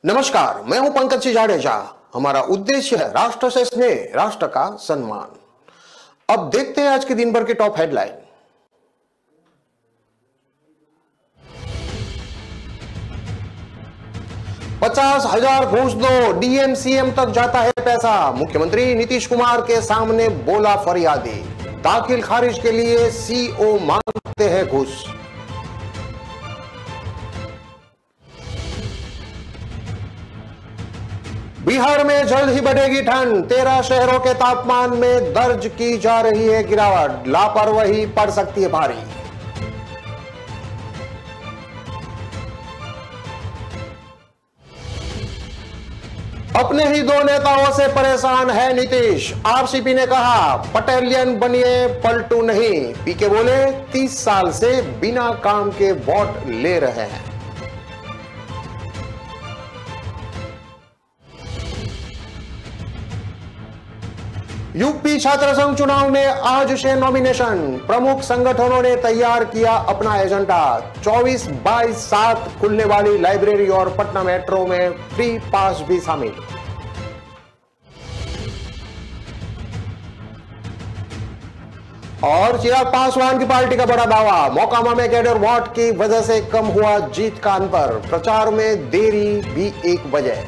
नमस्कार, मैं हूं पंकज जाडेजा। हमारा उद्देश्य है राष्ट्र से स्नेह, राष्ट्र का सम्मान। अब देखते हैं आज के दिन भर की टॉप हेडलाइन। $50,000 घूस दो, डीएम सीएम तक जाता है पैसा। मुख्यमंत्री नीतीश कुमार के सामने बोला फरियादी। दाखिल खारिज के लिए सीओ मांगते हैं घूस। बिहार में जल्द ही बढ़ेगी ठंड। 13 शहरों के तापमान में दर्ज की जा रही है गिरावट। लापरवाही पड़ सकती है भारी। अपने ही दो नेताओं से परेशान है नीतीश। आरसीपी ने कहा पटेलियन बनिए, पलटू नहीं। पीके बोले 30 साल से बिना काम के वोट ले रहे हैं। यूपी छात्र संघ चुनाव में आज से नॉमिनेशन। प्रमुख संगठनों ने तैयार किया अपना एजेंडा। 24, 22, 7 खुलने वाली लाइब्रेरी और पटना मेट्रो में फ्री पास भी शामिल। और चिराग पासवान की पार्टी का बड़ा दावा। मोकामा में कैडर वोट की वजह से कम हुआ जीत का अंतर। प्रचार में देरी भी एक वजह।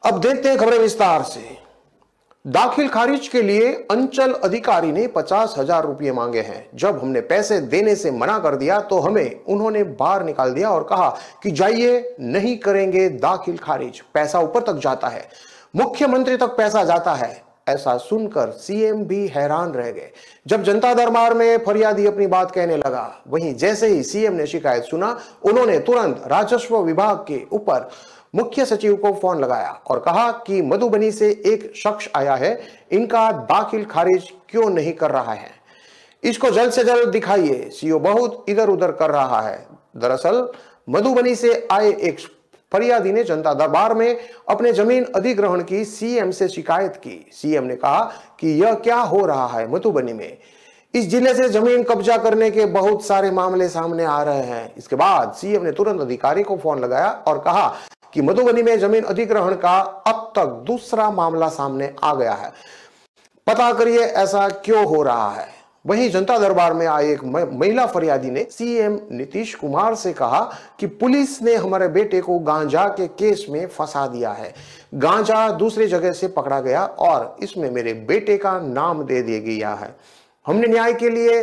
अब देखते हैं खबरें विस्तार से। दाखिल खारिज के लिए अंचल अधिकारी ने 50,000 रुपये मांगे हैं। जब हमने पैसे देने से मना कर दिया तो हमें उन्होंने बाहर निकाल दिया और कहा कि जाइए, नहीं करेंगे दाखिल खारिज। पैसा ऊपर तक जाता है, मुख्यमंत्री तक पैसा जाता है। ऐसा सुनकर सीएम भी हैरान रह गए। जब जनता दरबार में फरियादी अपनी बात कहने लगा, वहीं जैसे ही सीएम ने शिकायत सुना, उन्होंने तुरंत राजस्व विभाग के ऊपर मुख्य सचिव को फोन लगाया और कहा कि मधुबनी से एक शख्स आया है, इनका दाखिल खारिज क्यों नहीं कर रहा है, इसको जल्द से जल्द दिखाइए। सीओ बहुत इधर उधर कर रहा है। दरअसल मधुबनी से आए एक फरियादी ने जनता दरबार में अपने जमीन अधिग्रहण की सीएम से शिकायत की। सीएम ने कहा कि यह क्या हो रहा है मधुबनी में। इस जिले से जमीन कब्जा करने के बहुत सारे मामले सामने आ रहे हैं। इसके बाद सीएम ने तुरंत अधिकारी को फोन लगाया और कहा कि मधुबनी में जमीन अधिग्रहण का अब तक दूसरा मामला सामने आ गया है, पता करिए ऐसा क्यों हो रहा है। वहीं जनता दरबार में आई एक महिला फरियादी ने सीएम नीतीश कुमार से कहा कि पुलिस ने हमारे बेटे को गांजा के केस में फंसा दिया है। गांजा दूसरी जगह से पकड़ा गया और इसमें मेरे बेटे का नाम दे दिया गया है। हमने न्याय के लिए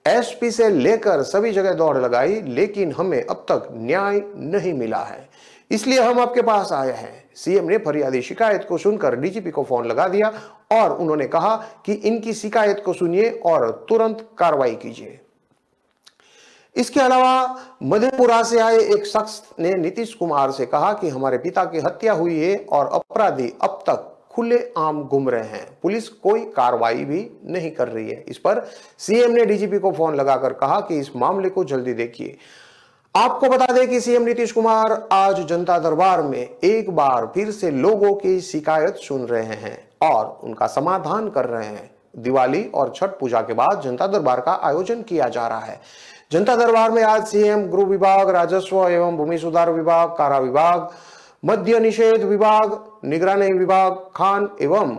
एसपी से लेकर सभी जगह दौड़ लगाई, लेकिन हमें अब तक न्याय नहीं मिला है, इसलिए हम आपके पास आए हैं। सीएम ने फरियादी शिकायत को सुनकर डीजीपी को फोन लगा दिया और उन्होंने कहा कि इनकी शिकायत को सुनिए और तुरंत कार्रवाई कीजिए। इसके अलावा मधेपुरा से आए एक शख्स ने नीतीश कुमार से कहा कि हमारे पिता की हत्या हुई है और अपराधी अब तक खुले आम घूम रहे हैं, पुलिस कोई कार्रवाई भी नहीं कर रही है। इस पर सीएम ने डीजीपी को फोन लगाकर कहा कि इस मामले को जल्दी देखिए। आपको बता दें कि सीएम नीतीश कुमार आज जनता दरबार में एक बार फिर से लोगों की शिकायत सुन रहे हैं और उनका समाधान कर रहे हैं। दिवाली और छठ पूजा के बाद जनता दरबार का आयोजन किया जा रहा है। जनता दरबार में आज सीएम गृह विभाग, राजस्व एवं भूमि सुधार विभाग, कारा विभाग, मद्य निषेध विभाग, निगरानी विभाग, खान एवं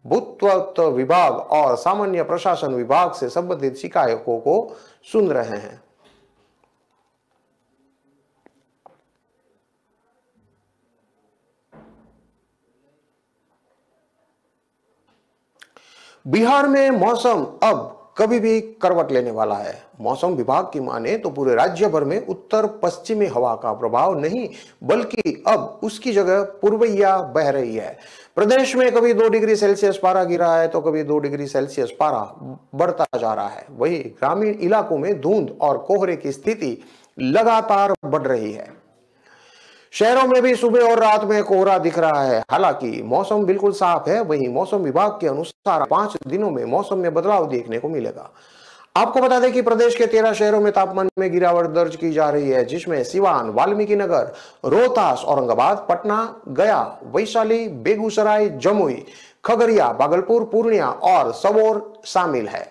भूतत्व विभाग और सामान्य प्रशासन विभाग से संबंधित शिकायतों को सुन रहे हैं। बिहार में मौसम अब कभी भी करवट लेने वाला है। मौसम विभाग की माने तो पूरे राज्य भर में उत्तर पश्चिमी हवा का प्रभाव नहीं, बल्कि अब उसकी जगह पूर्वैया बह रही है। प्रदेश में कभी 2 डिग्री सेल्सियस पारा गिरा है तो कभी 2 डिग्री सेल्सियस पारा बढ़ता जा रहा है। वहीं ग्रामीण इलाकों में धुंध और कोहरे की स्थिति लगातार बढ़ रही है। शहरों में भी सुबह और रात में कोहरा दिख रहा है। हालांकि मौसम बिल्कुल साफ है। वहीं मौसम विभाग के अनुसार 5 दिनों में मौसम में बदलाव देखने को मिलेगा। आपको बता दें कि प्रदेश के 13 शहरों में तापमान में गिरावट दर्ज की जा रही है, जिसमें सिवान, वाल्मीकि नगर, रोहतास, औरंगाबाद, पटना, गया, वैशाली, बेगूसराय, जमुई, खगड़िया, भागलपुर, पूर्णिया और सबौर शामिल है।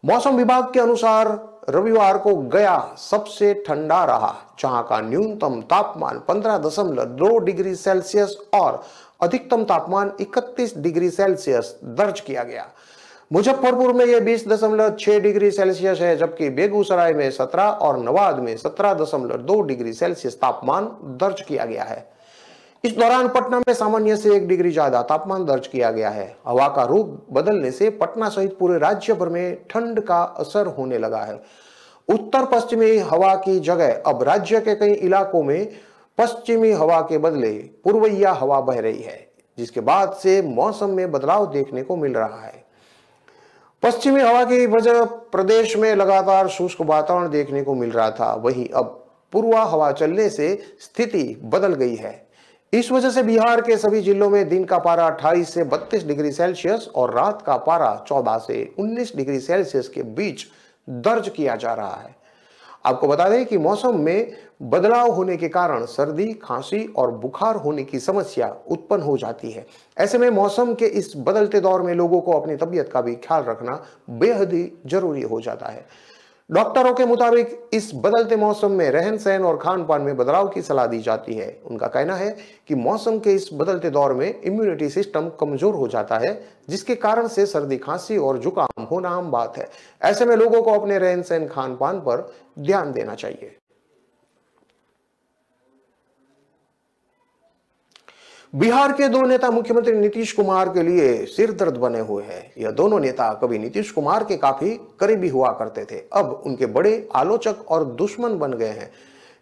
मौसम विभाग के अनुसार रविवार को गया सबसे ठंडा रहा, जहां का न्यूनतम तापमान 15.2 डिग्री सेल्सियस और अधिकतम तापमान 31 डिग्री सेल्सियस दर्ज किया गया। मुजफ्फरपुर में यह 20.6 डिग्री सेल्सियस है, जबकि बेगूसराय में 17 और नवादा में 17.2 डिग्री सेल्सियस तापमान दर्ज किया गया है। इस दौरान पटना में सामान्य से 1 डिग्री ज्यादा तापमान दर्ज किया गया है। हवा का रुख बदलने से पटना सहित पूरे राज्य भर में ठंड का असर होने लगा है। उत्तर पश्चिमी हवा की जगह अब राज्य के कई इलाकों में पश्चिमी हवा के बदले पूर्वइया हवा बह रही है, जिसके बाद से मौसम में बदलाव देखने को मिल रहा है। पश्चिमी हवा की वजह प्रदेश में लगातार शुष्क वातावरण देखने को मिल रहा था, वहीं अब पूर्वा हवा चलने से स्थिति बदल गई है। इस वजह से बिहार के सभी जिलों में दिन का पारा 28 से 32 डिग्री सेल्सियस और रात का पारा 14 से 19 डिग्री सेल्सियस के बीच दर्ज किया जा रहा है। आपको बता दें कि मौसम में बदलाव होने के कारण सर्दी, खांसी और बुखार होने की समस्या उत्पन्न हो जाती है। ऐसे में मौसम के इस बदलते दौर में लोगों को अपनी तबीयत का भी ख्याल रखना बेहद ही जरूरी हो जाता है। डॉक्टरों के मुताबिक इस बदलते मौसम में रहन सहन और खान पान में बदलाव की सलाह दी जाती है। उनका कहना है कि मौसम के इस बदलते दौर में इम्यूनिटी सिस्टम कमजोर हो जाता है, जिसके कारण से सर्दी, खांसी और जुकाम होना आम बात है। ऐसे में लोगों को अपने रहन सहन, खान पान पर ध्यान देना चाहिए। बिहार के दो नेता मुख्यमंत्री नीतीश कुमार के लिए सिरदर्द बने हुए हैं। यह दोनों नेता कभी नीतीश कुमार के काफी करीबी हुआ करते थे, अब उनके बड़े आलोचक और दुश्मन बन गए हैं।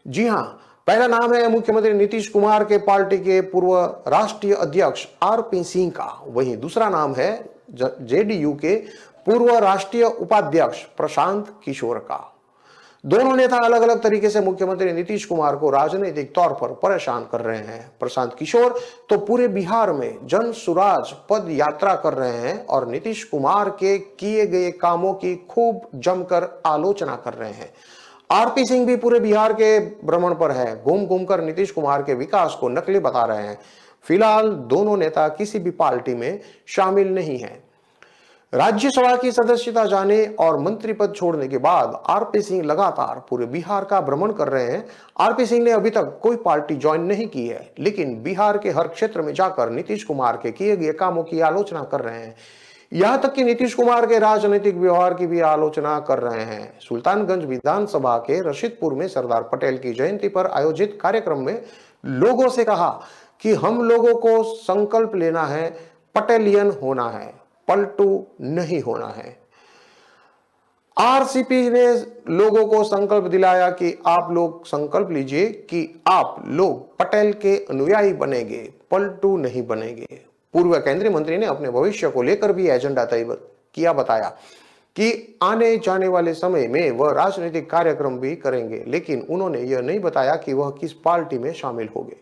जी हां, पहला नाम है मुख्यमंत्री नीतीश कुमार के पार्टी के पूर्व राष्ट्रीय अध्यक्ष आरपी सिंह का, वहीं दूसरा नाम है जेडीयू के पूर्व राष्ट्रीय उपाध्यक्ष प्रशांत किशोर का। दोनों नेता अलग अलग तरीके से मुख्यमंत्री नीतीश कुमार को राजनीतिक तौर पर परेशान कर रहे हैं। प्रशांत किशोर तो पूरे बिहार में जन सुराज पद यात्रा कर रहे हैं और नीतीश कुमार के किए गए कामों की खूब जमकर आलोचना कर रहे हैं। आरपी सिंह भी पूरे बिहार के भ्रमण पर है, घूम घूमकर नीतीश कुमार के विकास को नकली बता रहे हैं। फिलहाल दोनों नेता किसी भी पार्टी में शामिल नहीं है। राज्यसभा की सदस्यता जाने और मंत्री पद छोड़ने के बाद आरपी सिंह लगातार पूरे बिहार का भ्रमण कर रहे हैं। आरपी सिंह ने अभी तक कोई पार्टी ज्वाइन नहीं की है, लेकिन बिहार के हर क्षेत्र में जाकर नीतीश कुमार के किए गए कामों की आलोचना कर रहे हैं। यहां तक कि नीतीश कुमार के राजनीतिक व्यवहार की भी आलोचना कर रहे हैं। सुल्तानगंज विधानसभा के रशीदपुर में सरदार पटेल की जयंती पर आयोजित कार्यक्रम में लोगों से कहा कि हम लोगों को संकल्प लेना है, पटेलियन होना है, पलटू नहीं होना है। आरसीपी ने लोगों को संकल्प दिलाया कि आप लोग संकल्प लीजिए कि आप लोग पटेल के अनुयायी बनेंगे, पलटू नहीं बनेंगे। पूर्व केंद्रीय मंत्री ने अपने भविष्य को लेकर भी एजेंडा तय किया, बताया कि आने जाने वाले समय में वह राजनीतिक कार्यक्रम भी करेंगे, लेकिन उन्होंने यह नहीं बताया कि वह किस पार्टी में शामिल होंगे।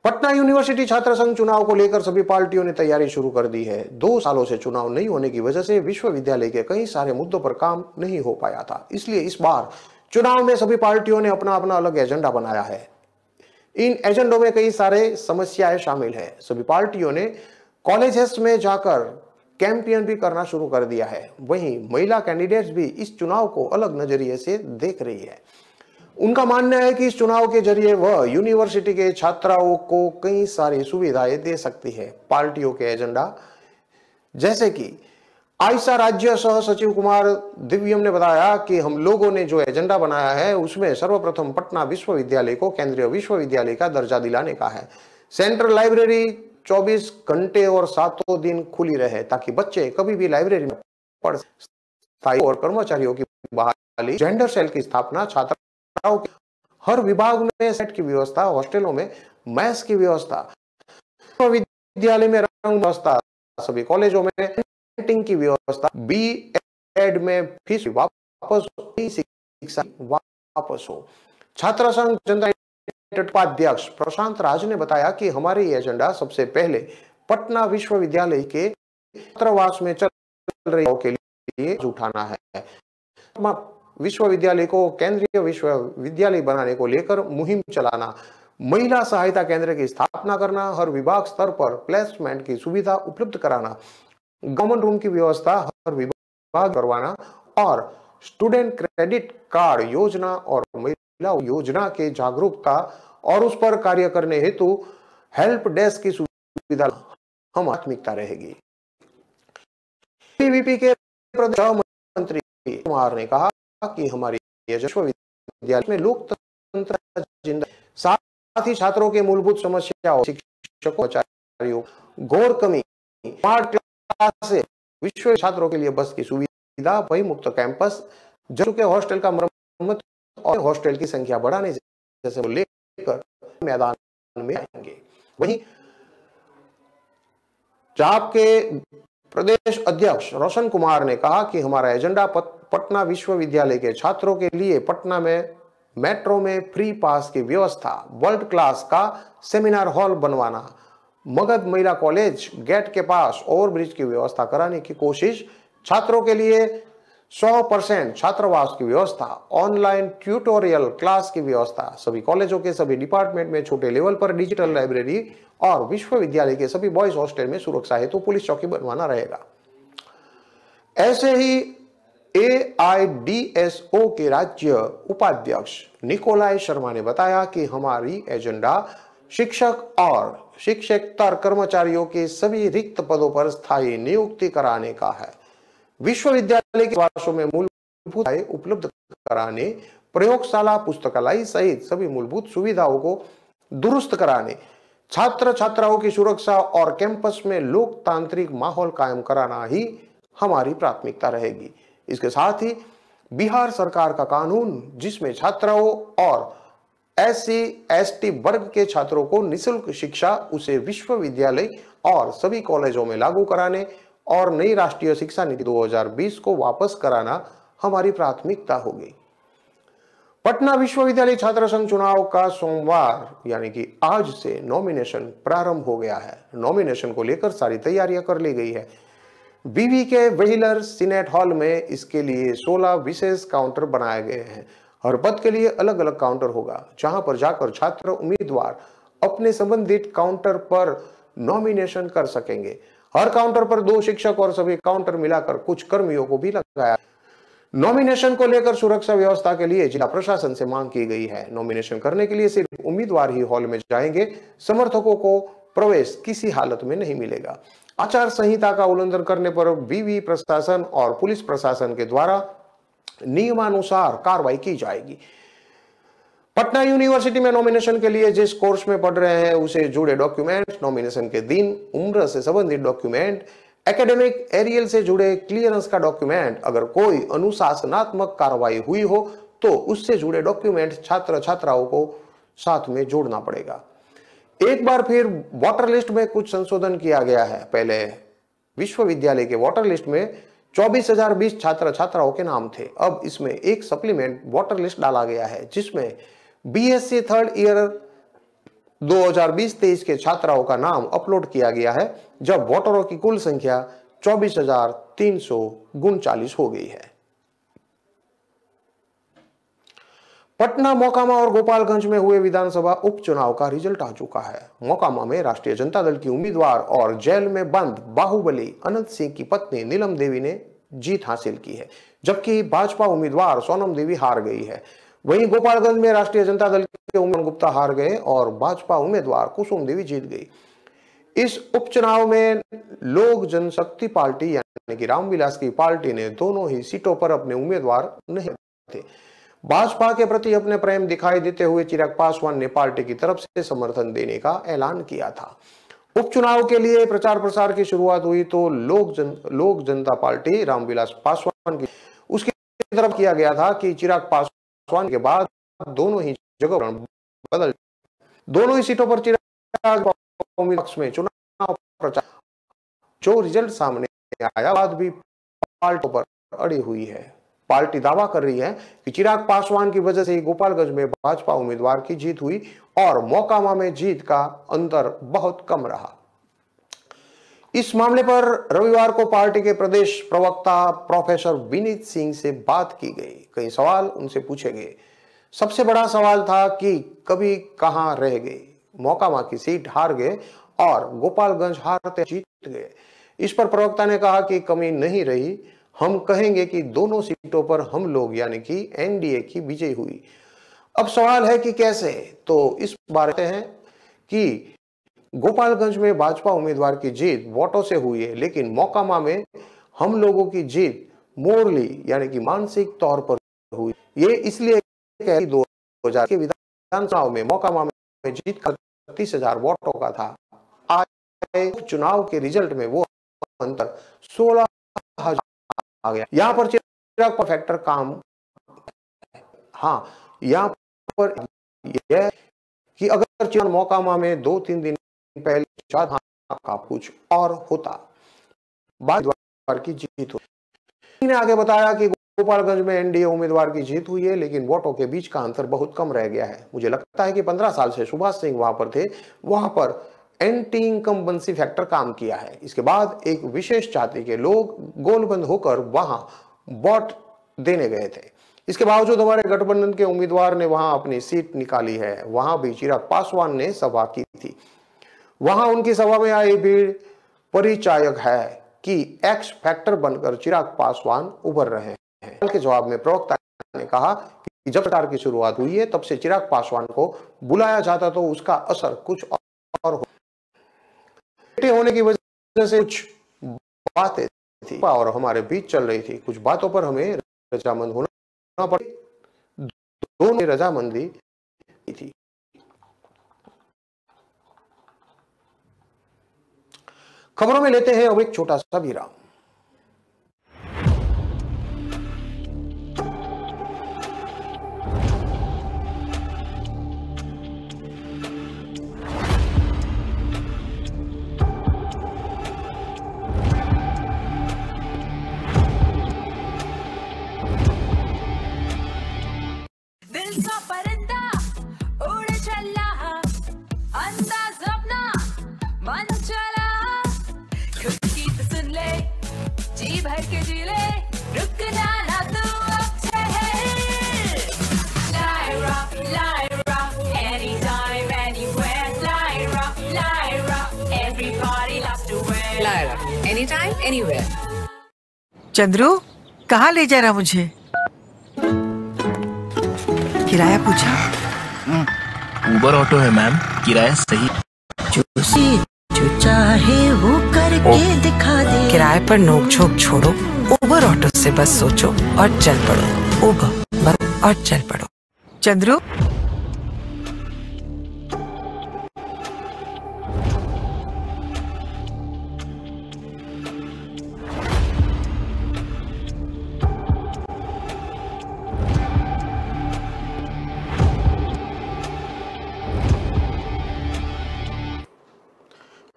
पटना यूनिवर्सिटी छात्र संघ चुनाव को लेकर सभी पार्टियों ने तैयारी शुरू कर दी है। 2 सालों से चुनाव नहीं होने की वजह से विश्वविद्यालय के कई सारे मुद्दों पर काम नहीं हो पाया था, इसलिए इस बार चुनाव में सभी पार्टियों ने अपना अपना अलग एजेंडा बनाया है। इन एजेंडों में कई सारे समस्याएं शामिल है। सभी पार्टियों ने कॉलेजेस में जाकर कैंपेन भी करना शुरू कर दिया है। वहीं महिला कैंडिडेट्स भी इस चुनाव को अलग नजरिए से देख रही है। उनका मानना है कि इस चुनाव के जरिए वह यूनिवर्सिटी के छात्राओं को कई सारी सुविधाएं दे सकती है। पार्टियों के एजेंडा जैसे कि आयशा राज्य सह सचिव कुमार दिव्यम ने बताया कि हम लोगों ने जो एजेंडा बनाया है उसमें सर्वप्रथम पटना विश्वविद्यालय को केंद्रीय विश्वविद्यालय का दर्जा दिलाने का है। सेंट्रल लाइब्रेरी 24 घंटे और 7 दिन खुली रहे ताकि बच्चे कभी भी लाइब्रेरी में पढ़ स्थायी और कर्मचारियों की बहाली, जेंडर सेल की स्थापना, छात्र हर विभाग में सेट की व्यवस्था, हॉस्टलों में मैस की व्यवस्था, विद्यालय में रंग व्यवस्था, सभी कॉलेजों में पेंटिंग की व्यवस्था, बी.एड में फीस वापस, शिक्षा वापस हो। छात्र संघ जनता उपाध्यक्ष प्रशांत राज ने बताया कि हमारे ये एजेंडा सबसे पहले पटना विश्वविद्यालय के छात्रावास में चल रही के लिए उठाना है। विश्वविद्यालय को केंद्रीय विश्वविद्यालय बनाने को लेकर मुहिम चलाना, महिला सहायता केंद्र की स्थापना करना, हर विभाग स्तर पर प्लेसमेंट की सुविधा उपलब्ध कराना, गवर्नमेंट रूम की व्यवस्था हर विभाग करवाना और स्टूडेंट क्रेडिट कार्ड योजना और महिला योजना के जागरूकता और उस पर कार्य करने हेतु हेल्प डेस्क की सुविधा हम प्राथमिकता रहेगी। पीवीपी के प्रदेश मंत्री कुमार ने कहा कि हमारी विश्वविद्यालय में लोकतंत्र जिंदा, साथ ही छात्रों के मूलभूत समस्याओं, शिक्षकों, आचार्यों, घोर कमी, स्मार्ट क्लास से विश्व छात्रों के लिए बस की सुविधा, वही मुक्त कैंपस, जरूर के हॉस्टल का मरम्मत और हॉस्टल की संख्या बढ़ाने जैसे को लेकर मैदान में आएंगे। वहीं जाप के प्रदेश अध्यक्ष रोशन कुमार ने कहा कि हमारा एजेंडा पटना विश्वविद्यालय के छात्रों के लिए पटना में मेट्रो में फ्री पास की व्यवस्था, वर्ल्ड क्लास का सेमिनार हॉल बनवाना, मगध महिला कॉलेज गेट के पास ओवरब्रिज की व्यवस्था कराने की कोशिश, छात्रों के लिए 100% छात्रावास की व्यवस्था, ऑनलाइन ट्यूटोरियल क्लास की व्यवस्था, सभी कॉलेजों के सभी डिपार्टमेंट में छोटे लेवल पर डिजिटल लाइब्रेरी और विश्वविद्यालय के सभी बॉयज हॉस्टल में सुरक्षा हेतु पुलिस चौकी बनवाना रहेगा। ऐसे ही AIDSO के राज्य उपाध्यक्ष निकोलाई शर्मा ने बताया कि हमारी एजेंडा शिक्षक और शिक्षकेतर कर्मचारियों के सभी रिक्त पदों पर स्थायी नियुक्ति कराने का है। विश्वविद्यालय के वर्षों में मूलभूत उपलब्ध कराने, प्रयोगशाला, पुस्तकालय सहित सभी मूलभूत सुविधाओं को दुरुस्त कराने, छात्र छात्राओं की सुरक्षा और कैंपस में लोकतांत्रिक माहौल कायम कराना ही हमारी प्राथमिकता रहेगी। इसके साथ ही बिहार सरकार का कानून जिसमें छात्राओं और SC/ST वर्ग के छात्रों को निःशुल्क शिक्षा, उसे विश्वविद्यालय और सभी कॉलेजों में लागू कराने और नई राष्ट्रीय शिक्षा नीति 2020 को वापस कराना हमारी प्राथमिकता होगी। पटना विश्वविद्यालय छात्र संघ चुनाव का सोमवार यानी कि आज से नॉमिनेशन प्रारंभ हो गया है। नॉमिनेशन को लेकर सारी तैयारियां कर ली गई है। बीवी के व्हीलर सीनेट हॉल में इसके लिए 16 विशेष काउंटर बनाए गए हैं। हर पद के लिए अलग अलग काउंटर होगा, जहां पर जाकर छात्र उम्मीदवार अपने संबंधित काउंटर पर नॉमिनेशन कर सकेंगे। हर काउंटर पर 2 शिक्षक और सभी काउंटर मिलाकर कुछ कर्मियों को भी लगाया। नॉमिनेशन को लेकर सुरक्षा व्यवस्था के लिए जिला प्रशासन से मांग की गई है। नॉमिनेशन करने के लिए सिर्फ उम्मीदवार ही हॉल में जाएंगे, समर्थकों को प्रवेश किसी हालत में नहीं मिलेगा। आचार संहिता का उल्लंघन करने पर विवि प्रशासन और पुलिस प्रशासन के द्वारा नियमानुसार कार्रवाई की जाएगी। पटना यूनिवर्सिटी में नॉमिनेशन के लिए जिस कोर्स में पढ़ रहे हैं उसे जुड़े डॉक्यूमेंट, नॉमिनेशन के दिन, उम्र से संबंधित डॉक्यूमेंट, एकेडमिक एरियल से जुड़े क्लियरेंस का डॉक्यूमेंट, अगर कोई अनुशासनात्मक कार्रवाई हुई हो तो उससे जुड़े डॉक्यूमेंट छात्र छात्राओं को साथ में जोड़ना पड़ेगा। एक बार फिर वोटर लिस्ट में कुछ संशोधन किया गया है। पहले विश्वविद्यालय के वोटर लिस्ट में 24,020 छात्र छात्राओं के नाम थे। अब इसमें एक सप्लीमेंट वोटर लिस्ट डाला गया है जिसमें BSc थर्ड ईयर 2020-23 के छात्राओं का नाम अपलोड किया गया है, जब वोटरों की कुल संख्या 24,339 हो गई है। पटना, मोकामा और गोपालगंज में हुए विधानसभा उपचुनाव का रिजल्ट आ चुका है। मोकामा में राष्ट्रीय जनता दल की उम्मीदवार और जेल में बंद बाहुबली अनंत सिंह की पत्नी नीलम देवी ने जीत हासिल की है, जबकि भाजपा उम्मीदवार सोनम देवी हार गई है। वहीं गोपालगंज में राष्ट्रीय जनता दल के उम्मीदवार गुप्ता हार गए और भाजपा उम्मीदवार कुसुम देवी जीत गई। इस उपचुनाव में लोक जनशक्ति पार्टी यानी कि रामविलास की पार्टी ने दोनों ही सीटों पर अपने उम्मीदवार नहीं थे। भाजपा के प्रति अपने प्रेम दिखाई देते हुए चिराग पासवान ने पार्टी की तरफ से समर्थन देने का ऐलान किया था। उपचुनाव के लिए प्रचार प्रसार की शुरुआत हुई तो लोक जनता पार्टी रामविलास पासवान की उसकी तरफ किया गया था कि चिराग पासवान के बाद दोनों ही जगह बदल, दोनों ही सीटों पर चिराग पक्ष में चुनाव प्रचार, जो रिजल्ट सामने आया बाद भी पार्टी पर अड़ी हुई है। पार्टी दावा कर रही है कि चिराग पासवान की वजह से गोपालगंज में भाजपा उम्मीदवार की जीत हुई और मोकामा में जीत का अंतर बहुत कम रहा। इस मामले पर रविवार को पार्टी के प्रदेश प्रवक्ता प्रोफेसर विनीत सिंह से बात की गई। कई सवाल उनसे पूछे गए। सबसे बड़ा सवाल था कि कभी कहां रह गए, मोकामा की सीट हार गए और गोपालगंज हारते जीत गए। इस पर प्रवक्ता ने कहा कि कमी नहीं रही। हम कहेंगे कि दोनों सीटों पर हम लोग यानी कि एनडीए की विजय हुई। अब सवाल है कि कैसे, तो इस बारे में है कि गोपालगंज में भाजपा उम्मीदवार की जीत वोटों से हुई है, लेकिन मोकामा में हम लोगों की जीत मोरली यानी कि मानसिक तौर पर हुई। ये इसलिए 2000 के विधानसभा में मोकामा में जीत का 30,000 वोटों का था। आज चुनाव के रिजल्ट में वो अंतर 16,000 आ गया। यहाँ पर चिराग फैक्टर काम, हाँ यहाँ पर यह कि अगर चिराग मोकामा में 2-3 दिन पहले शायद का कुछ और होता, बार की जीत हुई। ने आगे बताया कि गोपालगंज में एनडीए उम्मीदवार की जीत हुई है, लेकिन वोटों के बीच का अंतर बहुत कम रह गया है। मुझे लगता है कि 15 साल से सुभाष सिंह वहां पर थे, वहां पर एंटी इनकम्बेंसी फैक्टर काम किया है। इसके बाद एक विशेष जाति के लोग गोलबंद होकर वहां वोट देने गए थे। इसके बावजूद हमारे गठबंधन के उम्मीदवार ने वहां अपनी सीट निकाली है। वहां भी चिराग पासवान ने सभा की थी। वहां उनकी सभा में आई भीड़ परिचायक है कि एक्स फैक्टर बनकर चिराग पासवान उभर रहे हैं। के जवाब में प्रवक्ता ने कहा कि जब सरकार की शुरुआत हुई है तब से चिराग पासवान को बुलाया जाता तो उसका असर कुछ और होने की वजह से कुछ बातें थी और हमारे बीच चल रही थी। कुछ बातों पर हमें रजामंद होना पड़ी, दोनों रजामंदी थी। खबरों में लेते हैं अब एक छोटा सा विराम। Anytime, anywhere. चंद्रू, कहाँ ले जा रहा मुझे? किराया पूछा? उबर ऑटो है मैम, किराया सही। जो चाहे वो करके दिखा दे। किराए पर नोक झोंक छोड़ो, उबर ऑटो से बस सोचो और चल पड़ो। उबर और चल पड़ो। चंद्रू,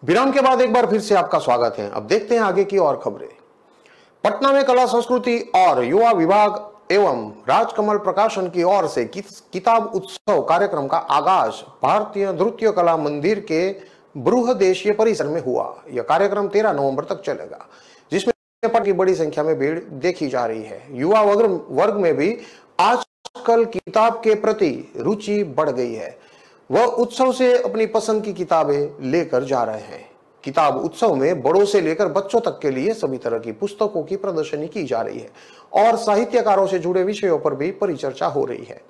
विराम के बाद एक बार फिर से आपका स्वागत है। अब देखते हैं आगे की और खबरें। पटना में कला संस्कृति और युवा विभाग एवं राजकमल प्रकाशन की ओर से किताब उत्सव कार्यक्रम का आगाज भारतीय नृत्य कला मंदिर के बृहदेशीय परिसर में हुआ। यह कार्यक्रम 13 नवंबर तक चलेगा, जिसमें की बड़ी संख्या में भीड़ देखी जा रही है। युवा वर्ग में भी आजकल किताब के प्रति रुचि बढ़ गई है। वह उत्सव से अपनी पसंद की किताबें लेकर जा रहे हैं। किताब उत्सव में बड़ों से लेकर बच्चों तक के लिए सभी तरह की पुस्तकों की प्रदर्शनी की जा रही है और साहित्यकारों से जुड़े विषयों पर भी परिचर्चा हो रही है।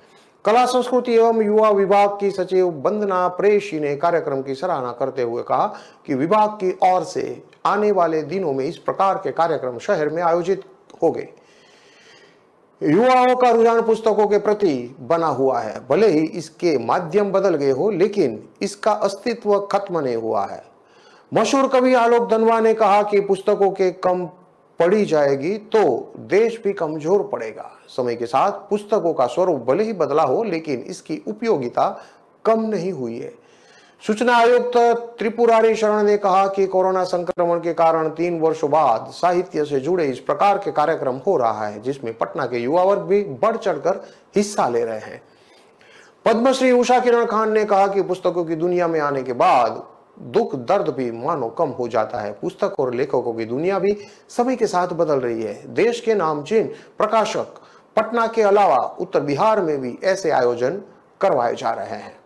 कला संस्कृति एवं युवा विभाग की सचिव वंदना प्रेषी ने कार्यक्रम की सराहना करते हुए कहा कि विभाग की ओर से आने वाले दिनों में इस प्रकार के कार्यक्रम शहर में आयोजित होंगे। युवाओं का रुझान पुस्तकों के प्रति बना हुआ है। भले ही इसके माध्यम बदल गए हो, लेकिन इसका अस्तित्व खत्म नहीं हुआ है। मशहूर कवि आलोक धनवा ने कहा कि पुस्तकों के कम पढ़ी जाएगी तो देश भी कमजोर पड़ेगा। समय के साथ पुस्तकों का स्वरूप भले ही बदला हो, लेकिन इसकी उपयोगिता कम नहीं हुई है। सूचना आयुक्त त्रिपुरारी शरण ने कहा कि कोरोना संक्रमण के कारण 3 वर्षों बाद साहित्य से जुड़े इस प्रकार के कार्यक्रम हो रहा है, जिसमें पटना के युवा वर्ग भी बढ़ चढ़कर हिस्सा ले रहे हैं। पद्मश्री उषा किरण खान ने कहा कि पुस्तकों की दुनिया में आने के बाद दुख दर्द भी मानो कम हो जाता है। पुस्तक और लेखकों की दुनिया भी समय के साथ बदल रही है। देश के नामचीन प्रकाशक पटना के अलावा उत्तर बिहार में भी ऐसे आयोजन करवाए जा रहे हैं।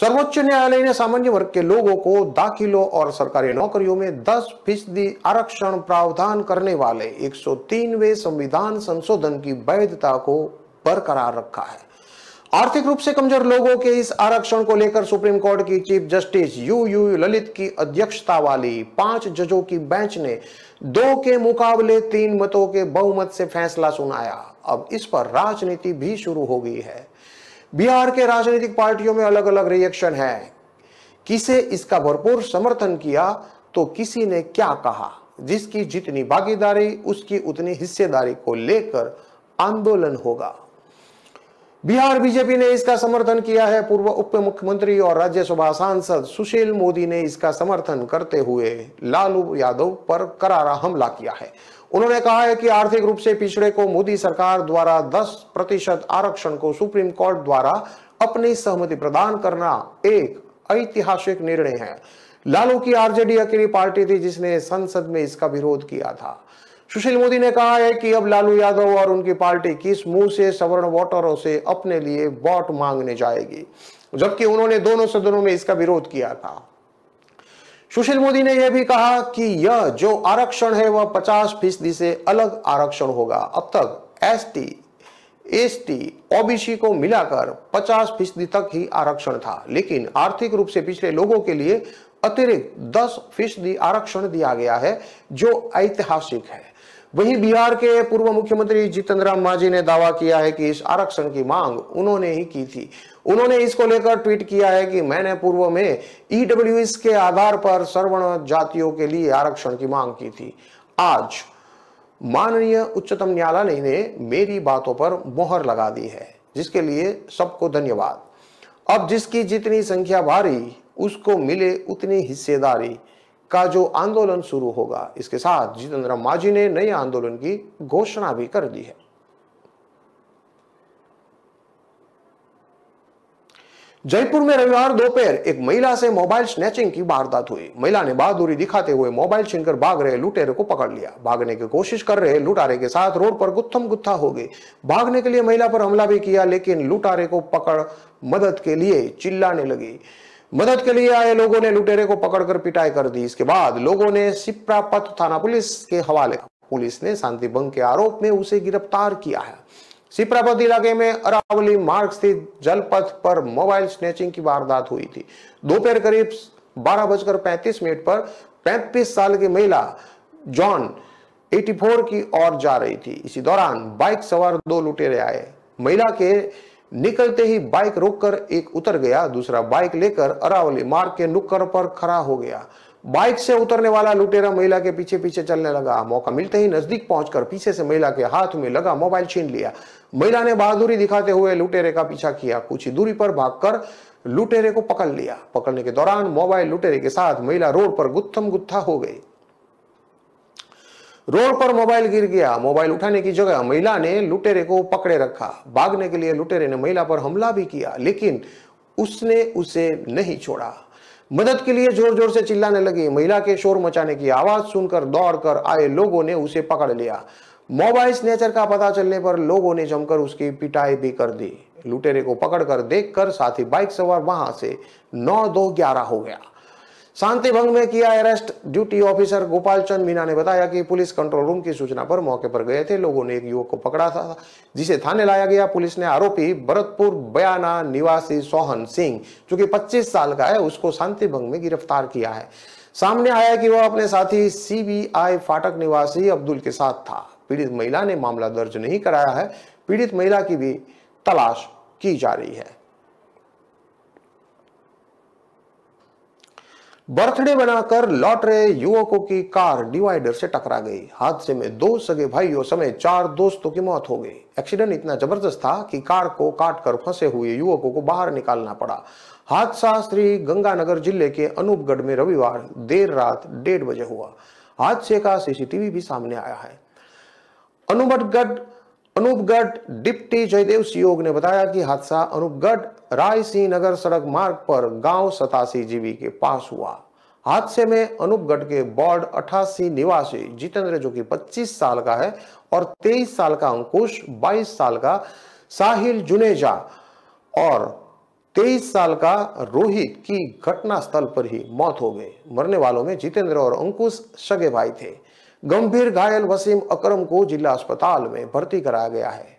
सर्वोच्च न्यायालय ने सामान्य वर्ग के लोगों को दाखिलों और सरकारी नौकरियों में 10% आरक्षण प्रावधान करने वाले 103वें संविधान संशोधन की वैधता को बरकरार रखा है। आर्थिक रूप से कमजोर लोगों के इस आरक्षण को लेकर सुप्रीम कोर्ट की चीफ जस्टिस यू ललित की अध्यक्षता वाली 5 जजों की बेंच ने 2 के मुकाबले 3 मतों के बहुमत से फैसला सुनाया। अब इस पर राजनीति भी शुरू हो गई है। बिहार के राजनीतिक पार्टियों में अलग अलग रिएक्शन है। किसे इसका भरपूर समर्थन किया तो किसी ने क्या कहा। जिसकी जितनी भागीदारी उसकी उतनी हिस्सेदारी को लेकर आंदोलन होगा। बिहार बीजेपी ने इसका समर्थन किया है। पूर्व उप मुख्यमंत्री और राज्यसभा सांसद सुशील मोदी ने इसका समर्थन करते हुए लालू यादव पर करारा हमला किया है। उन्होंने कहा है कि आर्थिक रूप से पिछड़े को मोदी सरकार द्वारा 10% आरक्षण को सुप्रीम कोर्ट द्वारा अपनी सहमति प्रदान करना एक ऐतिहासिक निर्णय है। लालू की आरजेडी अकेली पार्टी थी जिसने संसद में इसका विरोध किया था। सुशील मोदी ने कहा है कि अब लालू यादव और उनकी पार्टी किस मुंह से सवर्ण वोटरों से अपने लिए वोट मांगने जाएगी, जबकि उन्होंने दोनों सदनों में इसका विरोध किया था। सुशील मोदी ने यह भी कहा कि यह जो आरक्षण है वह 50% से अलग आरक्षण होगा। अब तक एसटी, एसटी, ओबीसी को मिलाकर 50% तक ही आरक्षण था, लेकिन आर्थिक रूप से पिछड़े लोगों के लिए अतिरिक्त 10% आरक्षण दिया गया है जो ऐतिहासिक है। वहीं बिहार के पूर्व मुख्यमंत्री जीतन राम मांझी ने दावा किया है कि इस आरक्षण की मांग उन्होंने ही की थी। उन्होंने इसको लेकर ट्वीट किया है कि मैंने पूर्व में ईडब्ल्यूएस के आधार पर सवर्ण जातियों के लिए आरक्षण की मांग की थी। आज माननीय उच्चतम न्यायालय ने मेरी बातों पर मोहर लगा दी है, जिसके लिए सबको धन्यवाद। अब जिसकी जितनी संख्या भारी उसको मिले उतनी हिस्सेदारी का जो आंदोलन शुरू होगा। इसके साथ जीतन राम मांझी ने नए आंदोलन की घोषणा भी कर दी है। जयपुर में रविवार दोपहर एक महिला से मोबाइल स्नैचिंग की वारदात हुई। महिला ने बहादुरी दिखाते हुए मोबाइल छीनकर भाग रहे लुटेरे को पकड़ लिया। भागने की कोशिश कर रहे लुटारे के साथ रोड पर गुत्थम गुत्था हो गई। भागने के लिए महिला पर हमला भी किया, लेकिन लुटारे को पकड़ मदद के लिए चिल्लाने लगी। मदद के लिए आए लोगों ने लुटेरे को पकड़कर पिटाई कर दी। इसके बाद लोगों ने सिप्रापत थाना पुलिस के हवाले। पुलिस ने शांति भंग के आरोप में उसे गिरफ्तार किया है। सिप्रापत इलाके में अरावली मार्ग स्थित जलपथ पर मोबाइल स्नैचिंग की वारदात हुई थी। दोपहर करीब 12:35 पर 35 साल की महिला जॉन 84 की ओर जा रही थी। इसी दौरान बाइक सवार 2 लुटेरे आए। महिला के निकलते ही बाइक रोककर एक उतर गया, दूसरा बाइक लेकर अरावली मार्ग के नुक्कड़ पर खड़ा हो गया। बाइक से उतरने वाला लुटेरा महिला के पीछे पीछे चलने लगा। मौका मिलते ही नजदीक पहुंचकर पीछे से महिला के हाथ में लगा मोबाइल छीन लिया। महिला ने बहादुरी दिखाते हुए लुटेरे का पीछा किया। कुछ ही दूरी पर भागकर लुटेरे को पकड़ लिया। पकड़ने के दौरान मोबाइल लुटेरे के साथ महिला रोड पर गुत्थम गुत्था हो गई। रोड पर मोबाइल गिर गया। मोबाइल उठाने की जगह महिला ने लुटेरे को पकड़े रखा। भागने के लिए लुटेरे ने महिला पर हमला भी किया, लेकिन उसने उसे नहीं छोड़ा। मदद के लिए जोर जोर से चिल्लाने लगी। महिला के शोर मचाने की आवाज सुनकर दौड़कर आए लोगों ने उसे पकड़ लिया। मोबाइल स्नैचर का पता चलने पर लोगों ने जमकर उसकी पिटाई भी कर दी। लुटेरे को पकड़कर देखकर साथी बाइक सवार वहां से 9-2-11 हो गया। शांति भंग में किया arrest. Duty officer Gopal Chand Meena ने बताया कि पुलिस कंट्रोल रूम की सूचना पर मौके पर गए थे। लोगों ने एक युवक को पकड़ा था, जिसे थाने लाया गया। पुलिस ने आरोपी भरतपुर बयाना निवासी सोहन सिंह, जो कि 25 साल का है, उसको शांति भंग में गिरफ्तार किया है। सामने आया कि वह अपने साथी CBI फाटक निवासी अब्दुल के साथ था। पीड़ित महिला ने मामला दर्ज नहीं कराया है। पीड़ित महिला की भी तलाश की जा रही है। बर्थडे बनाकर लौट रहे युवकों की कार डिवाइडर से टकरा गई। हादसे में 2 सगे भाइयों समेत 4 दोस्तों की मौत हो गई। एक्सीडेंट इतना जबरदस्त था कि कार को काटकर फंसे हुए युवकों को बाहर निकालना पड़ा। हादसा श्री गंगानगर जिले के अनूपगढ़ में रविवार देर रात 1:30 बजे हुआ। हादसे का CCTV भी सामने आया है। अनूपगढ़ डिप्टी जयदेव सियोग ने बताया कि हादसा अनूपगढ़ रायसिंह नगर सड़क मार्ग पर गांव 87 जीवी के पास हुआ। हादसे में अनूपगढ़ के वार्ड 88 निवासी जितेंद्र, जो कि 25 साल का है, और 23 साल का अंकुश, 22 साल का साहिल जुनेजा और 23 साल का रोहित की घटनास्थल पर ही मौत हो गई। मरने वालों में जितेंद्र और अंकुश सगे भाई थे। गंभीर घायल वसीम अकरम को जिला अस्पताल में भर्ती कराया गया है।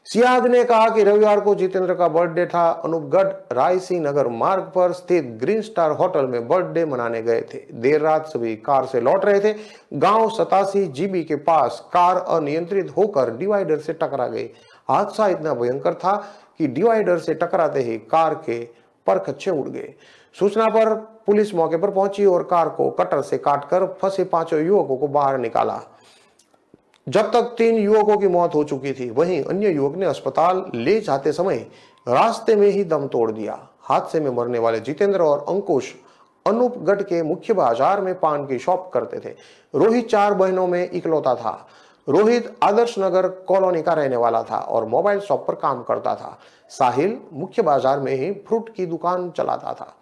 सियाद ने कहा कि रविवार को जितेंद्र का बर्थडे था। अनूपगढ़ रायसी नगर मार्ग पर स्थित ग्रीन स्टार होटल में बर्थडे मनाने गए थे। देर रात सभी कार से लौट रहे थे। गांव 87 GB के पास कार अनियंत्रित होकर डिवाइडर से टकरा गई। हादसा इतना भयंकर था कि डिवाइडर से टकराते ही कार के परखच्चे उड़ गए। सूचना पर पुलिस मौके पर पहुंची और कार को कटर से काटकर फंसे 5 युवकों को बाहर निकाला। जब तक 3 युवकों की मौत हो चुकी थी, वहीं अन्य युवक ने अस्पताल ले जाते समय रास्ते में ही दम तोड़ दिया। हादसे में मरने वाले जितेंद्र और अंकुश अनूपगढ़ के मुख्य बाजार में पान की शॉप करते थे। रोहित 4 बहनों में इकलौता था। रोहित आदर्श नगर कॉलोनी का रहने वाला था और मोबाइल शॉप पर काम करता था। साहिल मुख्य बाजार में ही फ्रूट की दुकान चलाता था।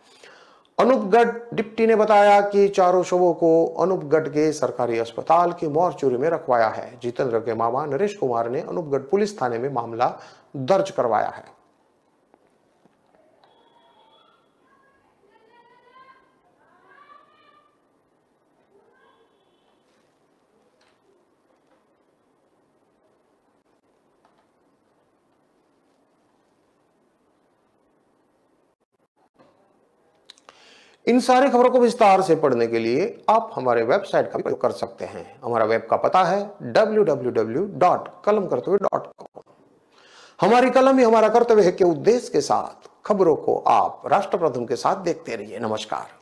अनूपगढ़ डिप्टी ने बताया कि चारों शवों को अनूपगढ़ के सरकारी अस्पताल की मोर्चरी में रखवाया है। जितेंद्र के मामा नरेश कुमार ने अनूपगढ़ पुलिस थाने में मामला दर्ज करवाया है। इन सारी खबरों को विस्तार से पढ़ने के लिए आप हमारे वेबसाइट का प्रयोग कर सकते हैं। हमारा वेब का पता है www.kalamkartavya.com। हमारी कलम ही हमारा कर्तव्य है के उद्देश्य के साथ खबरों को आप राष्ट्र प्रथम के साथ देखते रहिए। नमस्कार।